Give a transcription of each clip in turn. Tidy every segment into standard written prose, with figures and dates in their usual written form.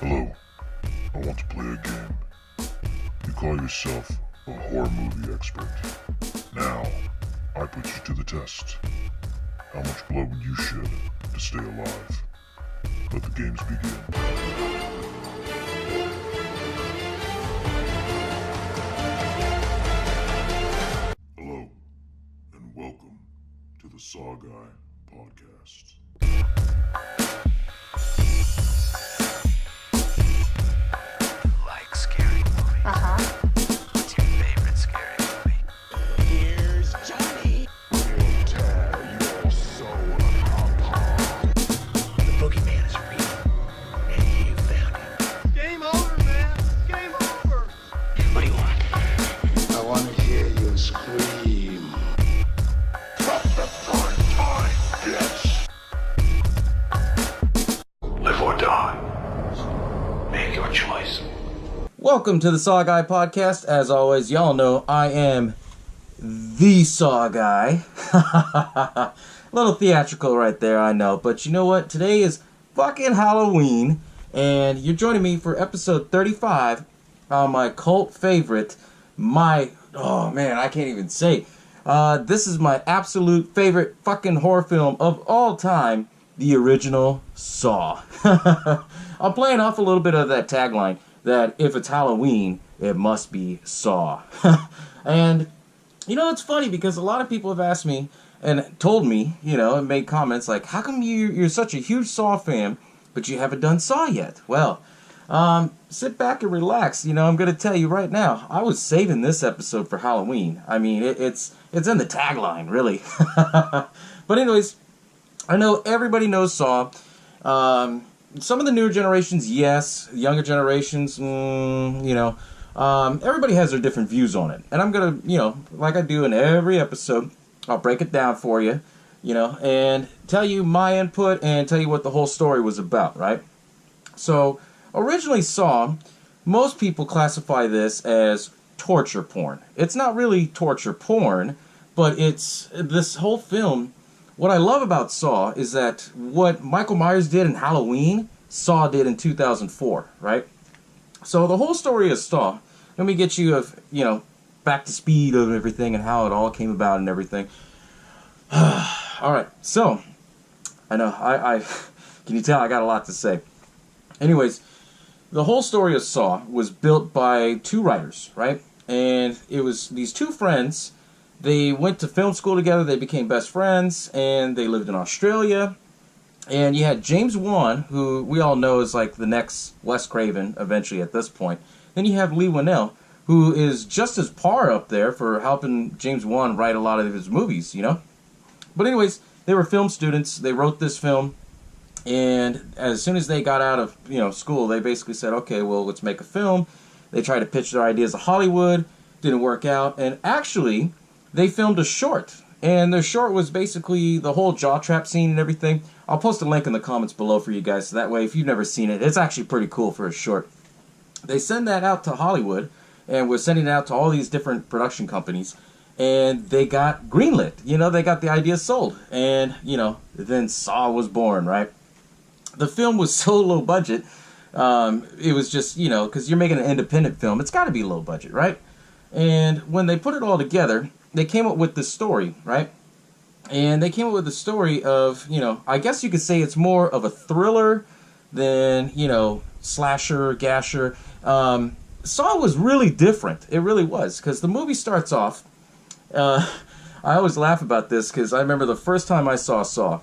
Hello, I want to play a game. You call yourself a horror movie expert. Now, I put you to the test. How much blood would you shed to stay alive? Let the games begin. Hello, and welcome to the SaWGuy podcast. Like scary movies. What's your favorite scary movie? Here's Johnny. He'll tear your soul apart. The boogeyman is real, and you found him. Game over, man. Game over. What do you want? I want to hear you scream. Yes. Live or die. Make your choice. Welcome to the SaWGuy podcast. As always, y'all know I am the SaWGuy. A little theatrical right there, I know. But you know what? Today is fucking Halloween. And you're joining me for episode 35 on my cult favorite. Oh man, I can't even say. This is my absolute favorite fucking horror film of all time. The original Saw. I'm playing off a little bit of that tagline that if it's Halloween, it must be Saw. And, you know, it's funny because a lot of people have asked me and told me, you know, and made comments like, how come you're such a huge Saw fan, but you haven't done Saw yet? Well, sit back and relax. You know, I'm going to tell you right now, I was saving this episode for Halloween. I mean, it's in the tagline, really. But anyways, I know everybody knows Saw. Some of the newer generations, yes. Younger generations, everybody has their different views on it. And I'm going to, like I do in every episode, I'll break it down for you, and tell you my input and tell you what the whole story was about, right? So, originally Saw, most people classify this as torture porn. It's not really torture porn, but it's this whole film. What I love about Saw is that what Michael Myers did in Halloween, Saw did in 2004, right? So the whole story of Saw, let me get you, back to speed of everything and how it all came about and everything. All right, so, I know, I can you tell I got a lot to say? Anyways, the whole story of Saw was built by two writers, right? And it was these two friends. They went to film school together, they became best friends, and they lived in Australia. And you had James Wan, who we all know is like the next Wes Craven, eventually at this point. Then you have Leigh Whannell, who is just as par up there for helping James Wan write a lot of his movies, But anyways, they were film students, they wrote this film, and as soon as they got out of school, they basically said, okay, well, let's make a film. They tried to pitch their ideas to Hollywood, didn't work out, and actually they filmed a short, and their short was basically the whole jaw trap scene and everything. I'll post a link in the comments below for you guys, so that way, if you've never seen it, it's actually pretty cool for a short. They send that out to Hollywood, and we're sending it out to all these different production companies, and they got greenlit. They got the idea sold, and, then Saw was born, right? The film was so low budget, it was just, because you're making an independent film, it's got to be low budget, right? And when they put it all together, they came up with this story, right? And they came up with the story of, I guess you could say it's more of a thriller than, slasher, gasher. Saw was really different. It really was. Because the movie starts off, I always laugh about this because I remember the first time I saw Saw.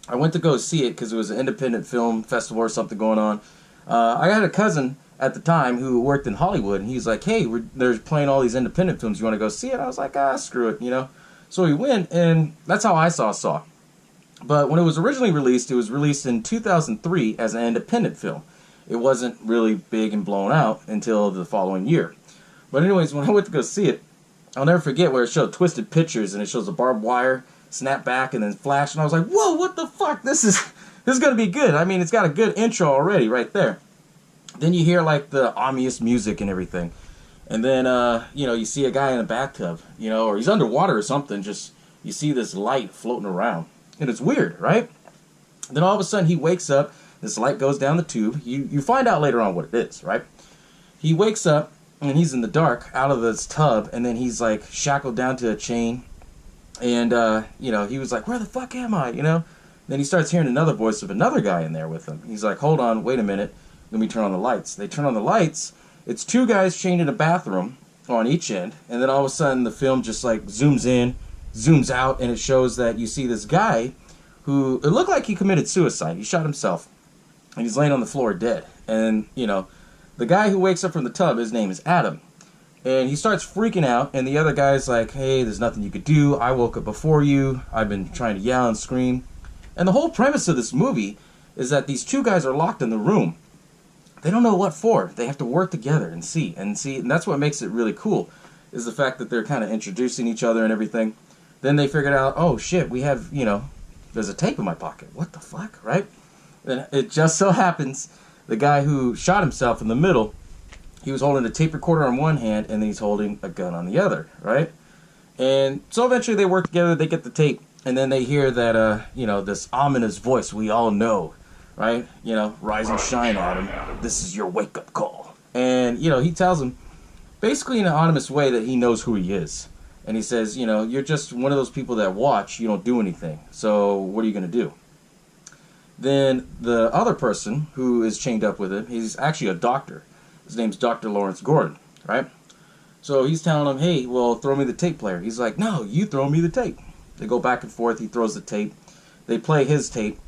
I went to go see it because it was an independent film festival or something going on. I had a cousin at the time who worked in Hollywood, and he's like, hey, they're playing all these independent films, you want to go see it? I was like, screw it, So we went, and that's how I saw Saw. But when it was originally released, it was released in 2003 as an independent film. It wasn't really big and blown out until the following year. But anyways, when I went to go see it, I'll never forget where it showed twisted pictures, and it shows a barbed wire, snap back, and then flash, and I was like, whoa, what the fuck? This is going to be good. I mean, it's got a good intro already right there. Then you hear, like, the ominous music and everything. And then, you see a guy in a bathtub, or he's underwater or something. Just, you see this light floating around. And it's weird, right? Then all of a sudden he wakes up, This light goes down the tube. You find out later on what it is, right? He wakes up, and he's in the dark, out of this tub, and then he's, like, shackled down to a chain. And, you know, he was like, where the fuck am I, you know? Then he starts hearing another voice of another guy in there with him. He's like, hold on, wait a minute. Let me turn on the lights. They turn on the lights. It's two guys chained in a bathroom on each end. And then all of a sudden, the film just, like, zooms in, zooms out, and it shows that you see this guy who, it looked like he committed suicide. He shot himself. And he's laying on the floor dead. And, you know, the guy who wakes up from the tub, his name is Adam. And he starts freaking out, and the other guy's like, hey, there's nothing you could do. I woke up before you. I've been trying to yell and scream. And the whole premise of this movie is that these two guys are locked in the room. They don't know what for. They have to work together and see. And that's what makes it really cool, is the fact that they're kind of introducing each other and everything. Then they figured out, oh, shit, we have, you know, there's a tape in my pocket. What the fuck, right? And it just so happens the guy who shot himself in the middle, he was holding a tape recorder on one hand, and then he's holding a gun on the other, right? And so eventually they work together, they get the tape, and then they hear that, you know, this ominous voice we all know, right? You know, rise and shine, Adam. This is your wake-up call. And, you know, he tells him, basically in an anonymous way, that he knows who he is. And he says, you know, you're just one of those people that watch, you don't do anything. So what are you going to do? Then the other person who is chained up with him, he's actually a doctor. His name's Dr. Lawrence Gordon, right? So he's telling him, hey, well, throw me the tape player. He's like, no, you throw me the tape. They go back and forth. He throws the tape. They play his tape.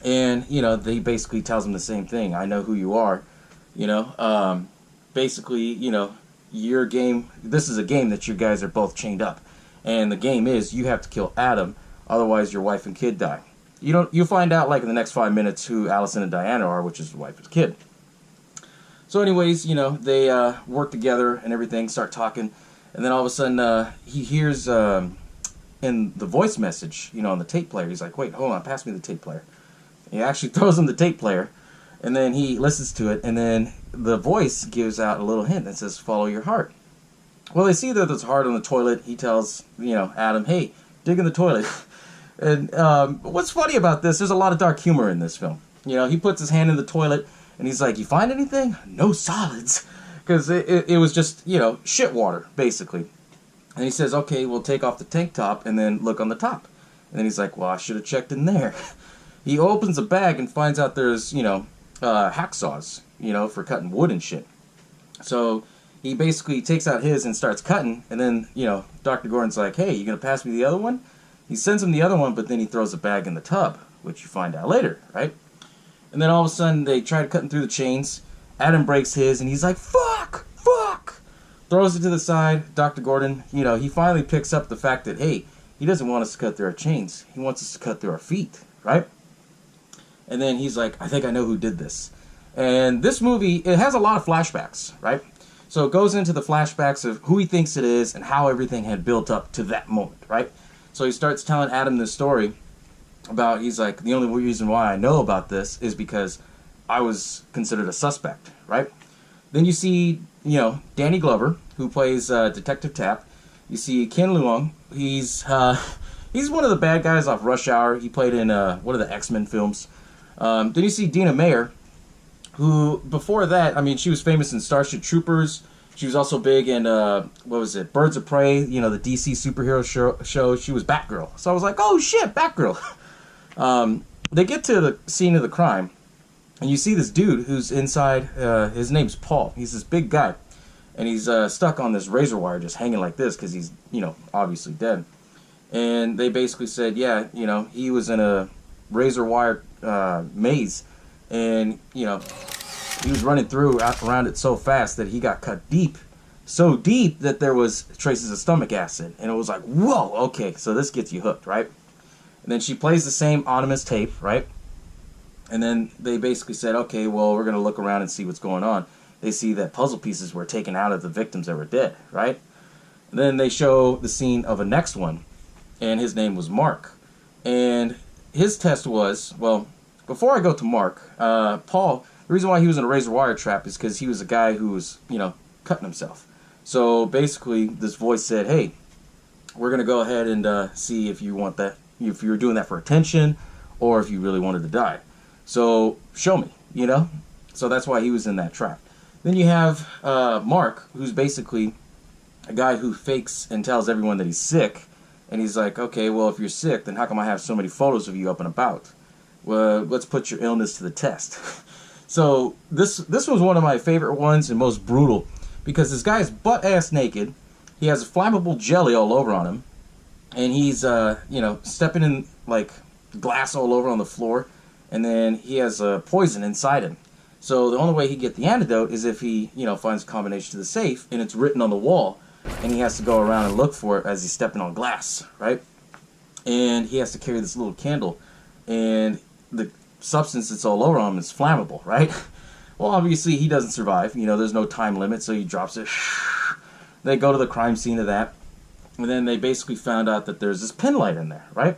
And, you know, they basically tells him the same thing. I know who you are. You know, basically, you know, your game, this is a game that you guys are both chained up. And the game is you have to kill Adam, otherwise your wife and kid die. You find out, like, in the next 5 minutes who Allison and Diana are, which is the wife and kid. So anyways, you know, they work together and everything, start talking. And then all of a sudden, he hears in the voice message, you know, on the tape player, he's like, wait, hold on, pass me the tape player. He actually throws him the tape player, and then he listens to it, and then the voice gives out a little hint that says, follow your heart. Well, they see that there's heart on the toilet. He tells, you know, Adam, hey, dig in the toilet. And what's funny about this, there's a lot of dark humor in this film. You know, he puts his hand in the toilet, and he's like, you find anything? No solids. Because it was just, you know, shit water, basically. And he says, okay, we'll take off the tank top and then look on the top. And then he's like, well, I should have checked in there. He opens a bag and finds out there's, you know, hacksaws, you know, for cutting wood and shit. So he basically takes out his and starts cutting. And then, you know, Dr. Gordon's like, hey, you going to pass me the other one? He sends him the other one, but then he throws the bag in the tub, which you find out later, right? And then all of a sudden, they try cutting through the chains. Adam breaks his, and he's like, fuck! Throws it to the side. Dr. Gordon, you know, he finally picks up the fact that, hey, he doesn't want us to cut through our chains. He wants us to cut through our feet, right? And then he's like, I think I know who did this. And this movie, it has a lot of flashbacks, right? So it goes into the flashbacks of who he thinks it is and how everything had built up to that moment, right? So he starts telling Adam this story about, he's like, the only reason why I know about this is because I was considered a suspect, right? Then you see, you know, Danny Glover, who plays Detective Tapp. You see Ken Leung. He's one of the bad guys off Rush Hour. He played in one of the X-Men films. Then you see Dina Meyer, who, before that, I mean, she was famous in Starship Troopers. She was also big in, what was it, Birds of Prey, you know, the DC superhero show. She was Batgirl. So I was like, oh shit, Batgirl. They get to the scene of the crime, and you see this dude who's inside, his name's Paul. He's this big guy, and he's stuck on this razor wire just hanging like this because he's, you know, obviously dead. And they basically said, yeah, you know, he was in a razor wire maze, and, you know, he was running around it so fast that he got cut deep, so deep that there was traces of stomach acid. And it was like, whoa, okay, so this gets you hooked, right? And then she plays the same anonymous tape, right? And then they basically said, okay, well, we're going to look around and see what's going on. They see that puzzle pieces were taken out of the victims that were dead, right? And then they show the scene of a next one, and his name was Mark. And his test was, well, before I go to Mark, Paul, the reason why he was in a razor wire trap is because he was a guy who was, you know, cutting himself. So basically, this voice said, hey, we're going to go ahead and see if you want that, if you were doing that for attention, or if you really wanted to die. So show me, you know? So that's why he was in that trap. Then you have Mark, who's basically a guy who fakes and tells everyone that he's sick. And he's like, okay, well, if you're sick, then how come I have so many photos of you up and about? Well, let's put your illness to the test. So this was one of my favorite ones and most brutal, because this guy's butt-ass naked. He has flammable jelly all over on him. And he's, stepping in, like, glass all over on the floor. And then he has poison inside him. So the only way he get the antidote is if he, finds a combination to the safe, and it's written on the wall. And he has to go around and look for it as he's stepping on glass, right? And he has to carry this little candle. And the substance that's all over him is flammable, right? Well, obviously, he doesn't survive. There's no time limit, so he drops it. They go to the crime scene of that. And then they basically found out that there's this pin light in there, right?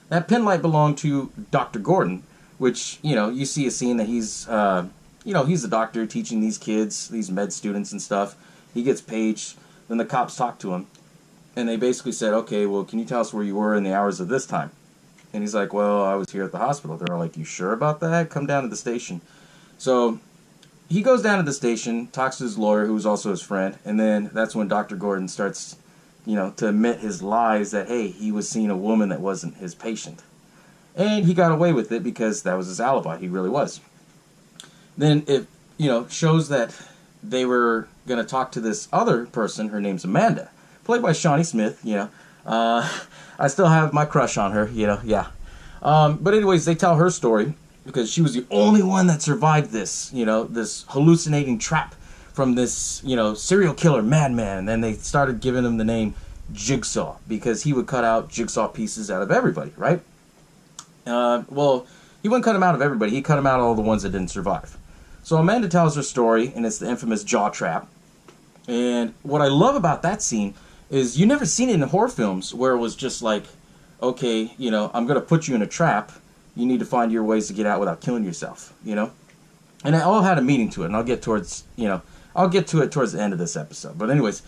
That pin light belonged to Dr. Gordon, which, you see a scene that he's, he's a doctor teaching these kids, these med students and stuff. He gets paged. Then the cops talk to him. And they basically said, okay, well, can you tell us where you were in the hours of this time? And he's like, well, I was here at the hospital. They're all like, you sure about that? Come down to the station. So he goes down to the station, talks to his lawyer, who's also his friend. And then that's when Dr. Gordon starts, to admit his lies that, hey, he was seeing a woman that wasn't his patient. And he got away with it because that was his alibi. He really was. Then it, shows that they were going to talk to this other person. Her name's Amanda, played by Shawnee Smith, I still have my crush on her, yeah. But anyways, they tell her story because she was the only one that survived this, this hallucinating trap from this, serial killer madman. And then they started giving him the name Jigsaw because he would cut out jigsaw pieces out of everybody, right? Well, he wouldn't cut them out of everybody. He cut them out of all the ones that didn't survive. So Amanda tells her story, and it's the infamous jaw trap. And what I love about that scene is you never seen it in horror films where it was just like, okay, I'm going to put you in a trap. You need to find your ways to get out without killing yourself, And it all had a meaning to it, and I'll get to it towards the end of this episode. But anyways,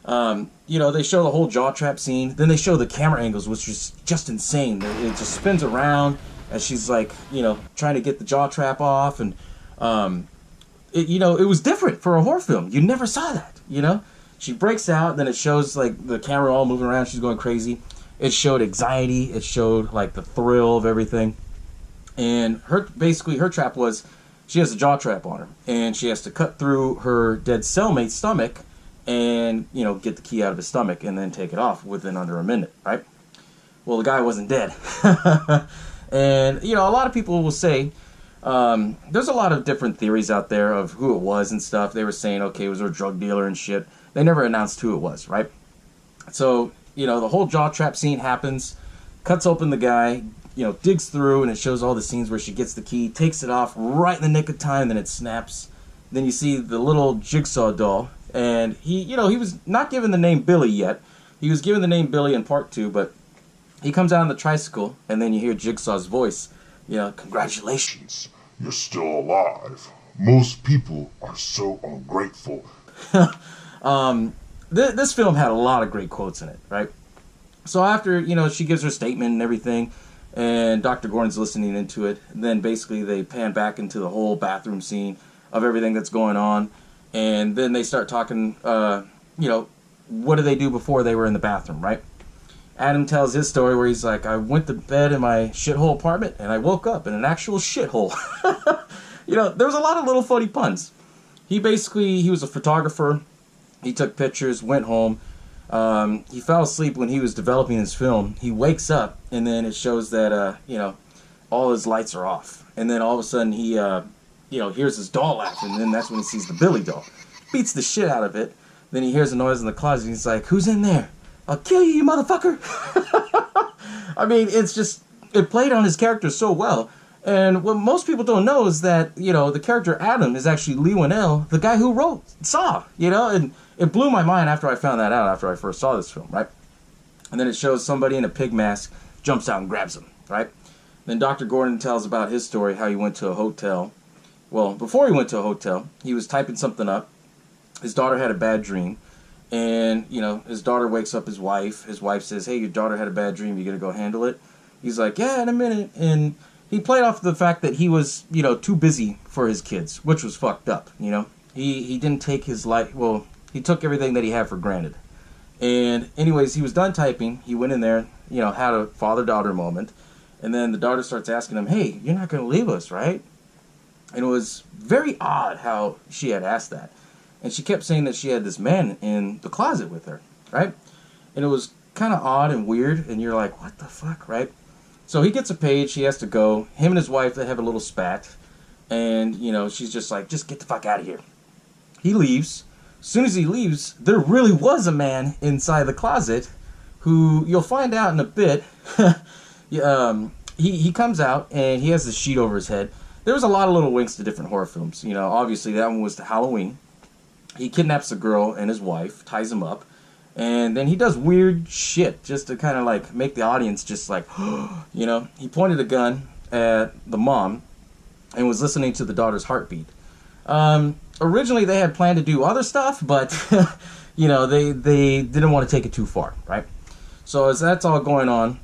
they show the whole jaw trap scene. Then they show the camera angles, which is just insane. It just spins around as she's like, trying to get the jaw trap off. And, it was different for a horror film. You never saw that, She breaks out, then it shows, like, the camera all moving around. She's going crazy. It showed anxiety. It showed, like, the thrill of everything. And her trap was she has a jaw trap on her. And she has to cut through her dead cellmate's stomach and, get the key out of his stomach and then take it off within under a minute, right? Well, the guy wasn't dead. And, a lot of people will say, there's a lot of different theories out there of who it was and stuff. They were saying, okay, it was a drug dealer and shit. They never announced who it was, right? So, the whole jaw trap scene happens, cuts open the guy, digs through, and it shows all the scenes where she gets the key, takes it off right in the nick of time, then it snaps. Then you see the little Jigsaw doll, and he was not given the name Billy yet. He was given the name Billy in part 2, but he comes out on the tricycle, and then you hear Jigsaw's voice, congratulations. You're still alive. Most people are so ungrateful. This film had a lot of great quotes in it, right? So after, she gives her statement and everything, and Dr. Gordon's listening into it, and then basically they pan back into the whole bathroom scene of everything that's going on, and then they start talking, what did they do before they were in the bathroom, right? Adam tells his story where he's like, I went to bed in my shithole apartment, and I woke up in an actual shithole. There was a lot of little funny puns. He was a photographer. He took pictures, went home. He fell asleep when he was developing his film. He wakes up, and then it shows that, all his lights are off. And then all of a sudden he, hears his doll laugh, and then that's when he sees the Billy doll. Beats the shit out of it. Then he hears a noise in the closet, and he's like, who's in there? I'll kill you, you motherfucker. I mean, it played on his character so well. And what most people don't know is that, the character Adam is actually Lee Winnell, the guy who wrote SaW, and it blew my mind after I found that out after I first saw this film, right? And then it shows somebody in a pig mask jumps out and grabs him, right? Then Dr. Gordon tells about his story, how he went to a hotel. Well, before he went to a hotel, he was typing something up. His daughter had a bad dream. And, his daughter wakes up his wife. His wife says, hey, your daughter had a bad dream. You gonna go handle it? He's like, yeah, in a minute. And, he played off the fact that he was, you know, too busy for his kids, which was fucked up, you know. He didn't take his life, well, he took everything that he had for granted. And anyways, he was done typing. He went in there, you know, had a father-daughter moment. And then the daughter starts asking him, hey, you're not going to leave us, right? And it was very odd how she had asked that. And she kept saying that she had this man in the closet with her, right? And it was kind of odd and weird. And you're like, what the fuck, right? So he gets a page. He has to go. Him and his wife, they have a little spat. And, you know, she's just like, just get the fuck out of here. He leaves. As soon as he leaves, there really was a man inside the closet who you'll find out in a bit. He comes out and he has this sheet over his head. There was a lot of little winks to different horror films. You know, obviously that one was to Halloween. He kidnaps the girl and his wife, ties them up, and then he does weird shit just to kind of like make the audience just like, you know. He pointed a gun at the mom and was listening to the daughter's heartbeat. Originally they had planned to do other stuff, but you know, they didn't want to take it too far, right? So as that's all going on,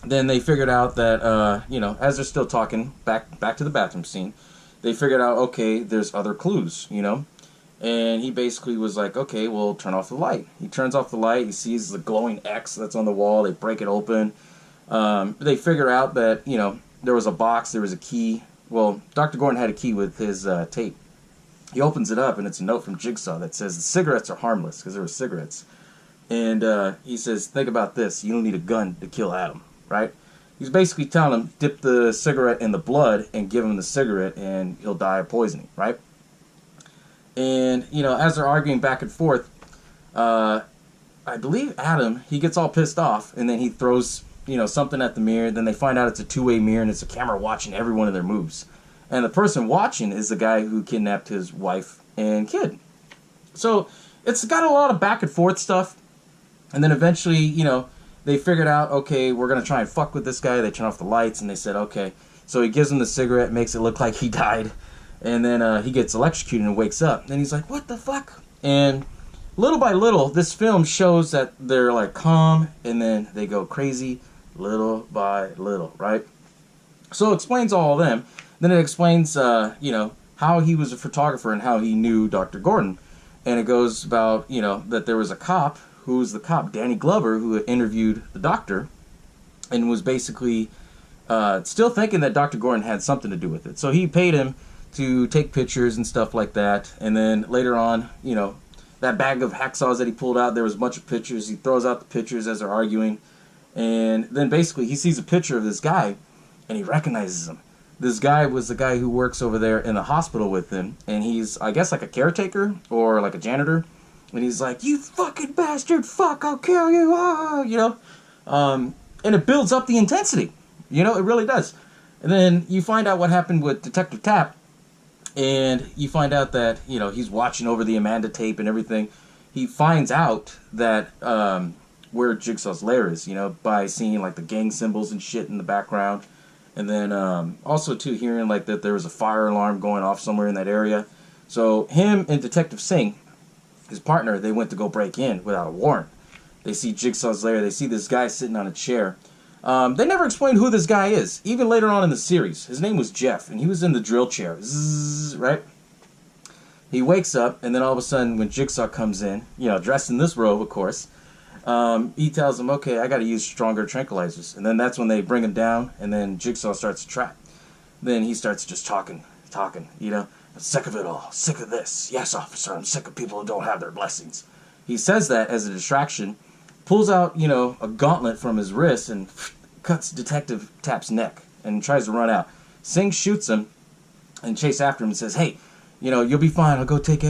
then they figured out that you know, as they're still talking, back to the bathroom scene, they figured out, okay, there's other clues, you know. And he basically was like, okay, well, turn off the light. He turns off the light. He sees the glowing X that's on the wall. They break it open. They figure out that, you know, there was a box, there was a key. Well, Dr. Gordon had a key with his tape. He opens it up, and it's a note from Jigsaw that says the cigarettes are harmless, because there were cigarettes. And he says, think about this. You don't need a gun to kill Adam, right? He's basically telling him, dip the cigarette in the blood and give him the cigarette, and he'll die of poisoning, right? And, you know, as they're arguing back and forth, I believe Adam, he gets all pissed off, and then he throws, you know, something at the mirror. Then they find out it's a two-way mirror, and it's a camera watching every one of their moves. And the person watching is the guy who kidnapped his wife and kid. So it's got a lot of back and forth stuff. And then eventually, you know, they figured out, okay, we're going to try and fuck with this guy. They turn off the lights, and they said, okay. So he gives him the cigarette, makes it look like he died. And then he gets electrocuted and wakes up. And he's like, what the fuck? And little by little, this film shows that they're like calm, and then they go crazy little by little, right? So it explains all of them. Then it explains, you know, how he was a photographer and how he knew Dr. Gordon. And it goes about, you know, that there was a cop, who was the cop, Danny Glover, who had interviewed the doctor and was basically still thinking that Dr. Gordon had something to do with it. So he paid him to take pictures and stuff like that. And then later on, you know, that bag of hacksaws that he pulled out, there was a bunch of pictures. He throws out the pictures as they're arguing. And then basically he sees a picture of this guy and he recognizes him. This guy was the guy who works over there in the hospital with him. And he's, I guess, like a caretaker or like a janitor. And he's like, you fucking bastard, fuck, I'll kill you, oh, you know. And it builds up the intensity. You know, it really does. And then you find out what happened with Detective Tapp. And you find out that, you know, he's watching over the Amanda tape and everything. He finds out that where Jigsaw's lair is, you know, by seeing, like, the gang symbols and shit in the background. And then also, too, hearing, like, that there was a fire alarm going off somewhere in that area. So him and Detective Singh, his partner, they went to go break in without a warrant. They see Jigsaw's lair. They see this guy sitting on a chair. They never explained who this guy is, even later on in the series. His name was Jeff, and he was in the drill chair. Zzz, right? He wakes up, and then all of a sudden, when Jigsaw comes in, you know, dressed in this robe, of course, he tells him, okay, I got to use stronger tranquilizers. And then that's when they bring him down, and then Jigsaw starts to trap. Then he starts just talking, you know. I'm sick of it all. Sick of this. Yes, officer, I'm sick of people who don't have their blessings. He says that as a distraction, pulls out, you know, a gauntlet from his wrist and cuts Detective Tapp's neck and tries to run out. Singh shoots him and chases after him and says, hey, you know, you'll be fine. I'll go take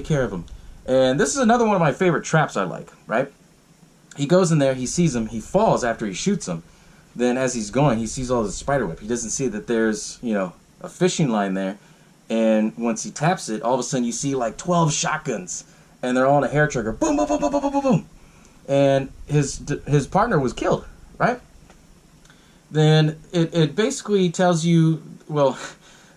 care of him. And this is another one of my favorite traps I like, right? He goes in there, he sees him, he falls after he shoots him. Then as he's going, he sees all the spider web. He doesn't see that there's, you know, a fishing line there. And once he taps it, all of a sudden you see like 12 shotguns. And they're all on a hair trigger. Boom, boom, boom, boom, boom, boom, boom, boom. And his partner was killed, right? Then it basically tells you, well,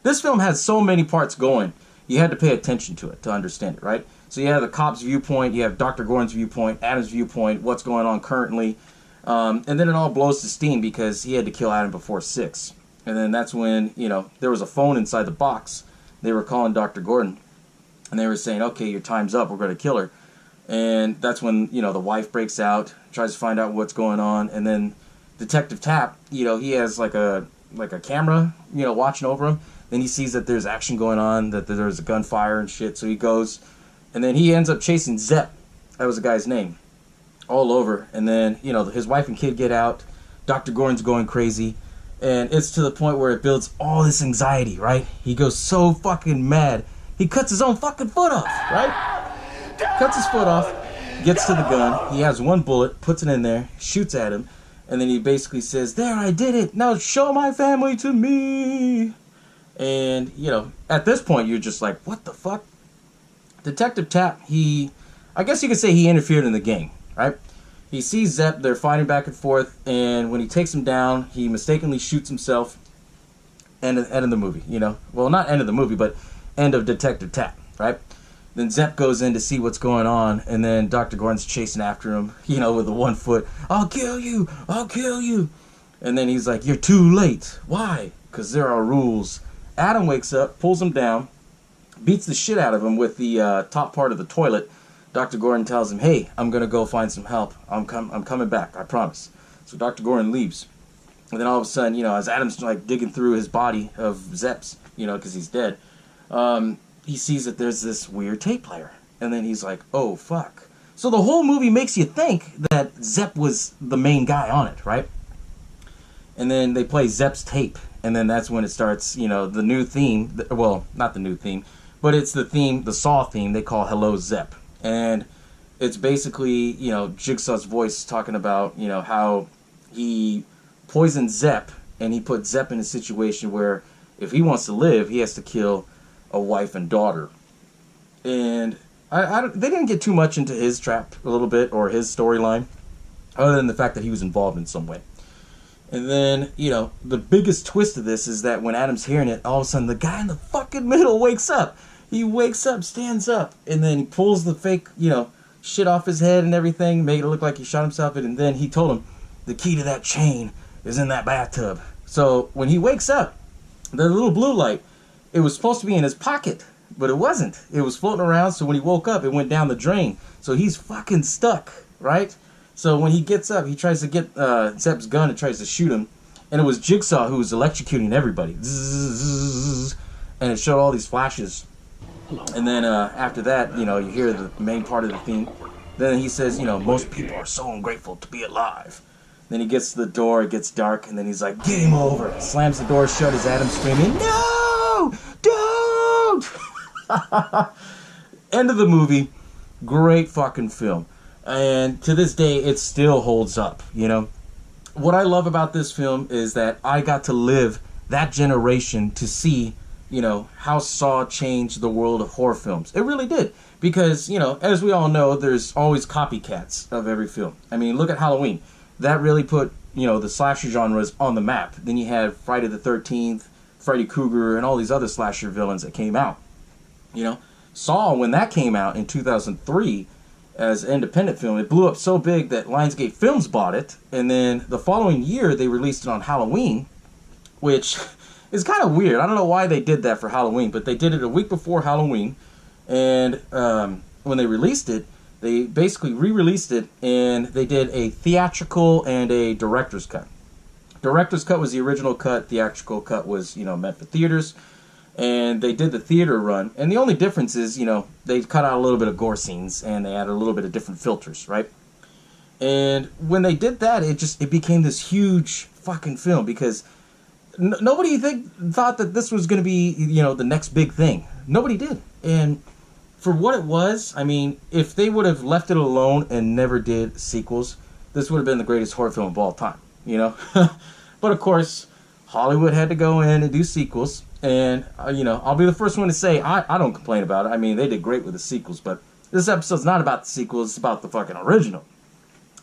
this film has so many parts going, you had to pay attention to it to understand it, right? So you have the cop's viewpoint, you have Dr. Gordon's viewpoint, Adam's viewpoint, what's going on currently. And then it all blows to steam because he had to kill Adam before 6. And then that's when, there was a phone inside the box. They were calling Dr. Gordon. And they were saying, okay, your time's up. We're going to kill her. And that's when, the wife breaks out, tries to find out what's going on. And then Detective Tapp, he has like a camera, watching over him. Then he sees that there's action going on, that there's a gunfire and shit. So he goes, and then he ends up chasing Zepp. That was the guy's name. All over. And then, his wife and kid get out. Dr. Gordon's going crazy. And it's to the point where it builds all this anxiety, right? He goes so fucking mad. He cuts his own fucking foot off, right? Cuts his foot off, gets to the gun. He has one bullet, puts it in there, shoots at him. And then he basically says, there, I did it. Now show my family to me. And, at this point, you're just like, what the fuck? Detective Tapp, I guess you could say he interfered in the game, right? He sees Zepp, they're fighting back and forth, and when he takes him down, he mistakenly shoots himself. End of the movie, Well, not end of the movie, but end of Detective Tapp, right? Then Zepp goes in to see what's going on, and then Dr. Gordon's chasing after him, with the 1 foot. I'll kill you! I'll kill you! And then he's like, you're too late. Why? Because there are rules. Adam wakes up, pulls him down, beats the shit out of him with the top part of the toilet. Dr. Gordon tells him, hey, I'm going to go find some help. I'm coming back, I promise. So Dr. Gordon leaves. And then all of a sudden, as Adam's like digging through his body of Zepp's, because he's dead, he sees that there's this weird tape player. And then he's like, oh, fuck. So the whole movie makes you think that Zepp was the main guy on it, right? And then they play Zepp's tape. And then that's when it starts, the new theme. Well, not the new theme, but it's the theme, the SaW theme they call Hello, Zepp. And it's basically, Jigsaw's voice talking about, how he poisoned Zepp, and he put Zepp in a situation where if he wants to live, he has to kill a wife and daughter. And they didn't get too much into his trap a little bit, or his storyline, other than the fact that he was involved in some way. And then, the biggest twist of this is that when Adam's hearing it, all of a sudden the guy in the fucking middle wakes up. He wakes up, stands up, and then he pulls the fake, shit off his head and everything, made it look like he shot himself. And then he told him the key to that chain is in that bathtub. So when he wakes up, the little blue light, it was supposed to be in his pocket, but it wasn't. It was floating around, so when he woke up, it went down the drain. So he's fucking stuck, right? So when he gets up, he tries to get Zepp's gun and tries to shoot him. And it was Jigsaw who was electrocuting everybody. Zzz, and it showed all these flashes. And then after that, you hear the main part of the theme. Then he says, most people are so ungrateful to be alive. Then he gets to the door, it gets dark, and then he's like, game over. Slams the door shut as Adam screaming, no! Don't! End of the movie. Great fucking film. And to this day, it still holds up, What I love about this film is that I got to live that generation to see how SaW changed the world of horror films. It really did. Because, as we all know, there's always copycats of every film. I mean, look at Halloween. That really put, the slasher genres on the map. Then you had Friday the 13th, Freddy Krueger, and all these other slasher villains that came out. SaW, when that came out in 2003, as an independent film, it blew up so big that Lionsgate Films bought it. And then the following year, they released it on Halloween, which... it's kind of weird. I don't know why they did that for Halloween, but they did it a week before Halloween. And when they released it, they basically re-released it, and they did a theatrical and a director's cut. Director's cut was the original cut. Theatrical cut was, meant for theaters. And they did the theater run. And the only difference is, they cut out a little bit of gore scenes, and they added a little bit of different filters, right? And when they did that, it became this huge fucking film, because... nobody thought that this was going to be, the next big thing. Nobody did. And for what it was, I mean, if they would have left it alone and never did sequels, this would have been the greatest horror film of all time, But of course, Hollywood had to go in and do sequels. And, I'll be the first one to say, I don't complain about it. I mean, they did great with the sequels. But this episode's not about the sequels, it's about the fucking original.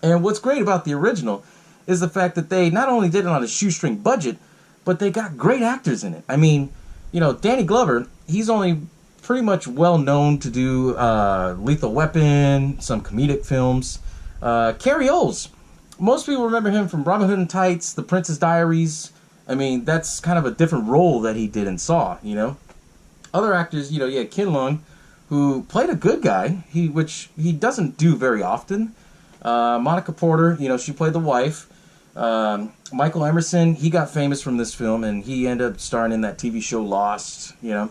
And what's great about the original is the fact that they not only did it on a shoestring budget, but they got great actors in it. I mean, Danny Glover, he's only pretty much well known to do Lethal Weapon, some comedic films. Cary Elwes, most people remember him from Robin Hood and Tights, The Princess Diaries, I mean, that's kind of a different role that he did in Saw, you know. Other actors, you know, you had Ken Leung, who played a good guy, which he doesn't do very often. Monica Porter, you know, she played the wife. Michael Emerson, he got famous from this film, and he ended up starring in that TV show Lost, you know.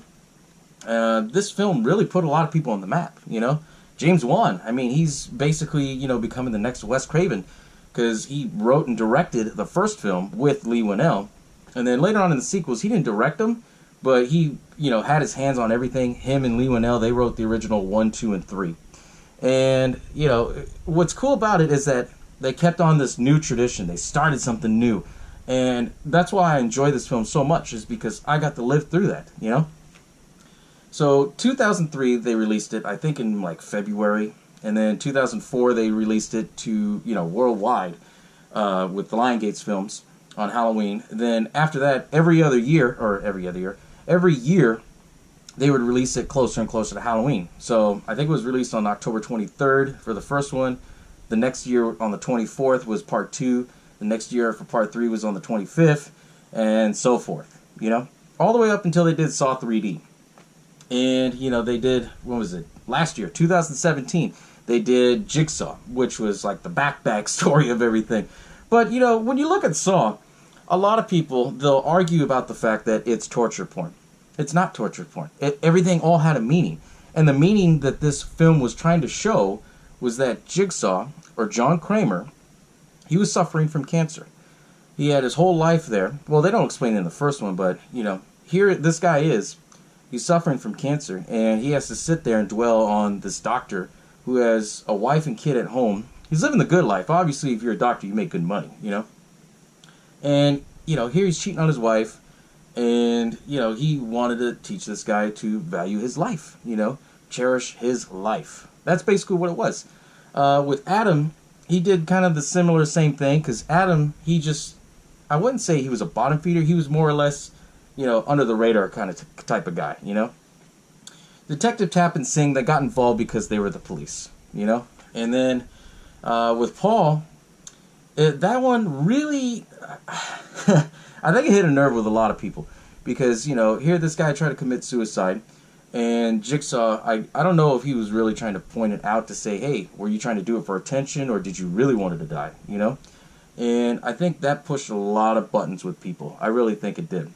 This film really put a lot of people on the map, you know. James Wan, I mean, he's basically, you know, becoming the next Wes Craven, because he wrote and directed the first film with Lee Winnell. And then later on in the sequels, he didn't direct them, but he, you know, had his hands on everything. Him and Lee Winnell, they wrote the original 1, 2, and 3. And, you know, what's cool about it is that they kept on this new tradition. They started something new. And that's why I enjoy this film so much, is because I got to live through that, you know? So 2003, they released it, I think in like February. And then 2004, they released it to, you know, worldwide with the Lionsgate films on Halloween. Then after that, every year, they would release it closer and closer to Halloween. So I think it was released on October 23rd for the first one. The next year on the 24th was part 2. The next year for part 3 was on the 25th, and so forth, you know? All the way up until they did Saw 3D. And, you know, they did, when was it? Last year, 2017, they did Jigsaw, which was like the back story of everything. But, you know, when you look at Saw, a lot of people, they'll argue about the fact that it's torture porn. It's not torture porn. Everything all had a meaning. And the meaning that this film was trying to show was that Jigsaw, or John Kramer, he was suffering from cancer. He had his whole life there. Well, they don't explain it in the first one, but, you know, here this guy is. He's suffering from cancer, and he has to sit there and dwell on this doctor who has a wife and kid at home. He's living the good life. Obviously, if you're a doctor, you make good money, you know? And, you know, here he's cheating on his wife, and, you know, he wanted to teach this guy to value his life, you know? Cherish his life. That's basically what it was. With Adam, he did kind of the same thing, because Adam, I wouldn't say he was a bottom feeder. He was more or less, you know, under the radar kind of type of guy, you know? Detective Tapp and Singh, they got involved because they were the police, you know? And then with Paul, that one really, I think it hit a nerve with a lot of people. Because, you know, here this guy tried to commit suicide, and Jigsaw, I don't know if he was really trying to point it out to say, hey, were you trying to do it for attention, or did you really want it to die, you know? And I think that pushed a lot of buttons with people. I really think it did.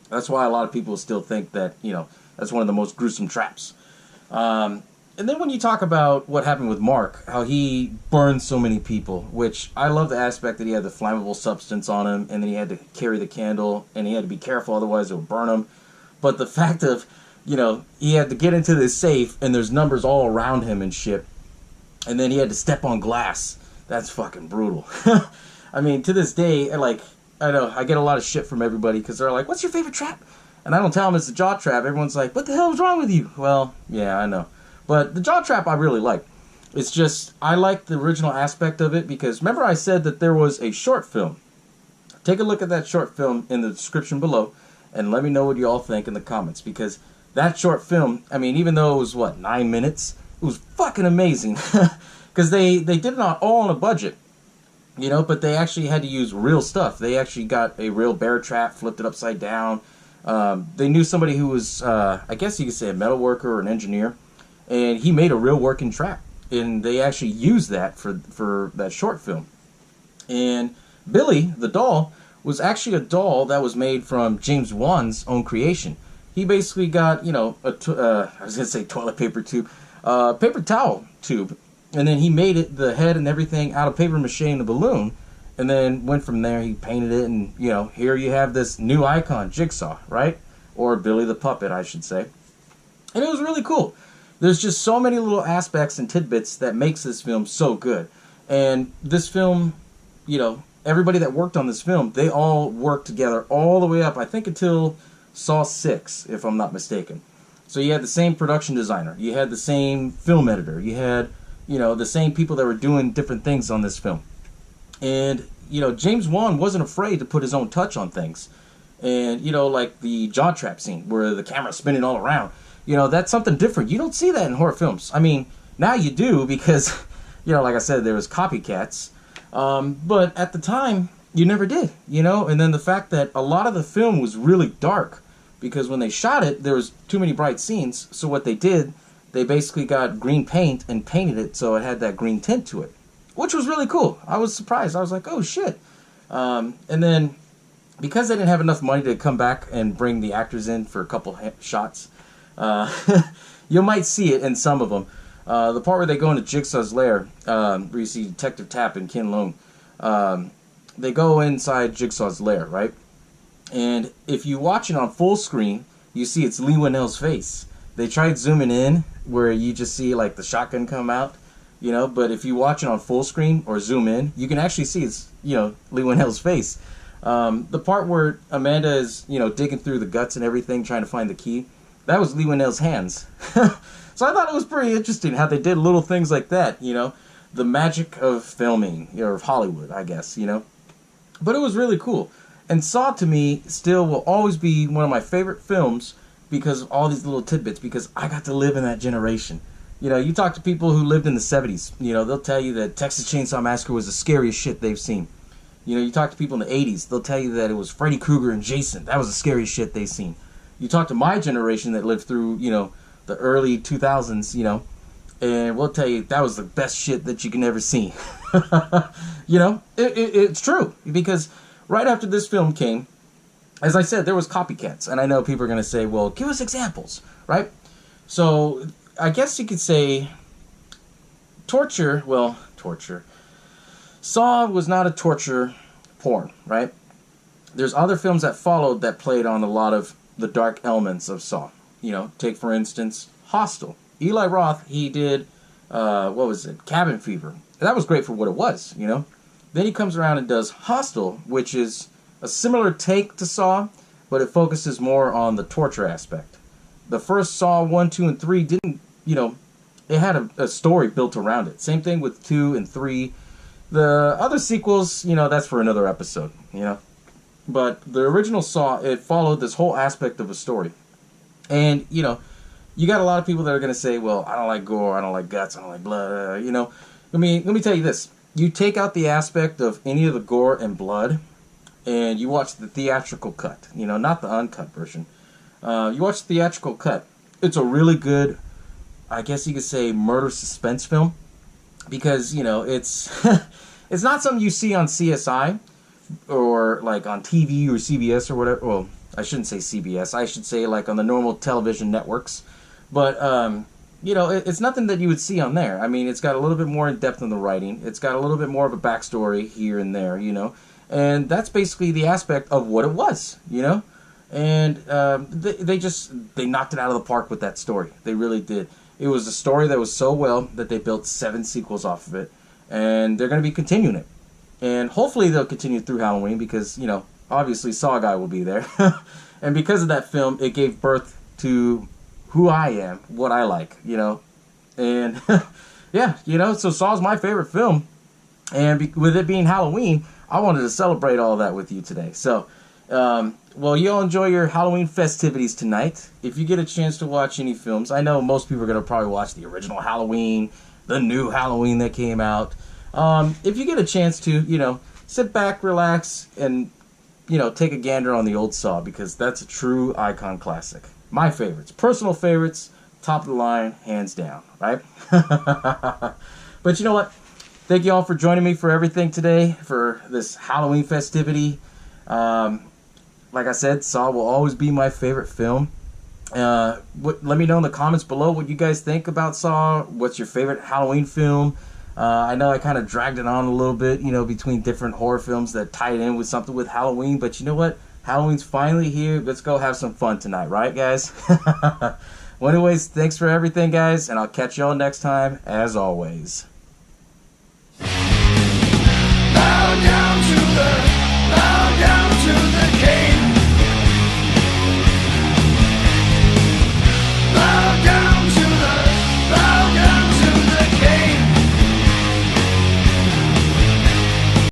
That's why a lot of people still think that, you know, that's one of the most gruesome traps. And then when you talk about what happened with Mark, how he burned so many people, which I love the aspect that he had the flammable substance on him, and then he had to carry the candle, and he had to be careful, otherwise it would burn him. But the fact of, you know, he had to get into this safe, and there's numbers all around him and shit, and then he had to step on glass. That's fucking brutal. I mean, to this day, like, I know, I get a lot of shit from everybody, because they're like, what's your favorite trap? And I don't tell them it's the jaw trap. Everyone's like, what the hell is wrong with you? Well, yeah, I know. But the jaw trap I really like. It's just, I like the original aspect of it, because remember I said that there was a short film. Take a look at that short film in the description below, and let me know what you all think in the comments, because that short film, I mean, even though it was, 9 minutes, it was fucking amazing. Because they did it all on a budget, you know, but they actually had to use real stuff. They actually got a real bear trap, flipped it upside down. They knew somebody who was, I guess you could say a metal worker or an engineer, and he made a real working trap. And they actually used that for that short film. And Billy, the doll, was actually a doll that was made from James Wan's own creation. He basically got, you know, I was going to say toilet paper tube, paper towel tube, and then he made it, the head and everything, out of paper mache and the balloon, and then went from there, he painted it, and, you know, here you have this new icon, Jigsaw, right? Or Billy the Puppet, I should say. And it was really cool. There's just so many little aspects and tidbits that makes this film so good. And this film, you know, everybody that worked on this film, they all worked together all the way up, I think until Saw 6, if I'm not mistaken. So you had the same production designer, you had the same film editor, you had, you know, the same people that were doing different things on this film. And, you know, James Wan wasn't afraid to put his own touch on things. And, you know, like the jaw trap scene where the camera's spinning all around. You know, that's something different. You don't see that in horror films. I mean, now you do because, you know, like I said, there was copycats. But at the time, you never did, you know? And then the fact that a lot of the film was really dark because when they shot it, there was too many bright scenes. So what they did, they basically got green paint and painted it so it had that green tint to it, which was really cool. I was surprised. I was like, oh, shit. And then because they didn't have enough money to come back and bring the actors in for a couple shots, you might see it in some of them. The part where they go into Jigsaw's lair, where you see Detective Tapp and Ken Leung, they go inside Jigsaw's lair, right? And if you watch it on full screen, you see it's Lee Winnell's face. They tried zooming in where you just see like the shotgun come out, you know, but if you watch it on full screen or zoom in, you can actually see it's, you know, Lee Winnell's face. The part where Amanda is, you know, digging through the guts and everything, trying to find the key, that was Lee Winnell's hands. So I thought it was pretty interesting how they did little things like that, you know, the magic of filming, or of Hollywood, I guess, you know. But it was really cool. And Saw, to me, still will always be one of my favorite films because of all these little tidbits, because I got to live in that generation. You know, you talk to people who lived in the 70s, you know, they'll tell you that Texas Chainsaw Massacre was the scariest shit they've seen. You know, you talk to people in the 80s, they'll tell you that it was Freddy Krueger and Jason. That was the scariest shit they've seen. You talk to my generation that lived through, you know, the early 2000s, you know, and we'll tell you that was the best shit that you can ever see. You know, it's true, because right after this film came, as I said, there was copycats, and I know people are going to say, well, give us examples, right? So I guess you could say torture. Saw was not a torture porn, right? There's other films that followed that played on a lot of the dark elements of Saw. You know, take for instance Hostel. Eli Roth, he did, Cabin Fever. That was great for what it was, you know. Then he comes around and does Hostel, which is a similar take to Saw, but it focuses more on the torture aspect. The first Saw 1, 2, and 3 didn't, you know, it had a story built around it. Same thing with 2 and 3. The other sequels, you know, that's for another episode, you know. But the original Saw, it followed this whole aspect of a story. And, you know, you got a lot of people that are going to say, well, I don't like gore, I don't like guts, I don't like blood, you know. Let me tell you this. You take out the aspect of any of the gore and blood, and you watch the theatrical cut, you know, not the uncut version. You watch the theatrical cut. It's a really good, I guess you could say, murder suspense film, because, you know, it's it's not something you see on CSI or like on TV or CBS or whatever. Well, I shouldn't say CBS. I should say like on the normal television networks. But you know, it's nothing that you would see on there. I mean, it's got a little bit more in depth in the writing. It's got a little bit more of a backstory here and there, you know. And that's basically the aspect of what it was, you know. And they knocked it out of the park with that story. They really did. It was a story that was so well that they built 7 sequels off of it. And they're going to be continuing it. And hopefully they'll continue through Halloween because, you know, obviously SaWGuy will be there. And because of that film, it gave birth to who I am, what I like, you know. And, yeah, you know, so Saw's my favorite film. And with it being Halloween, I wanted to celebrate all that with you today. So, well, you all enjoy your Halloween festivities tonight. If you get a chance to watch any films, I know most people are going to probably watch the original Halloween, the new Halloween that came out. If you get a chance to, you know, sit back, relax, and, you know, take a gander on the old Saw, because that's a true icon classic. My favorites, personal favorites, top of the line, hands down, right? But you know what? Thank you all for joining me for everything today, for this Halloween festivity. Like I said, Saw will always be my favorite film. Let me know in the comments below what you guys think about Saw. What's your favorite Halloween film? I know I kind of dragged it on a little bit, you know, between different horror films that tied in with something with Halloween. But you know what? Halloween's finally here. Let's go have some fun tonight, right, guys? Well, anyways, thanks for everything, guys, and I'll catch y'all next time, as always. Bow down to the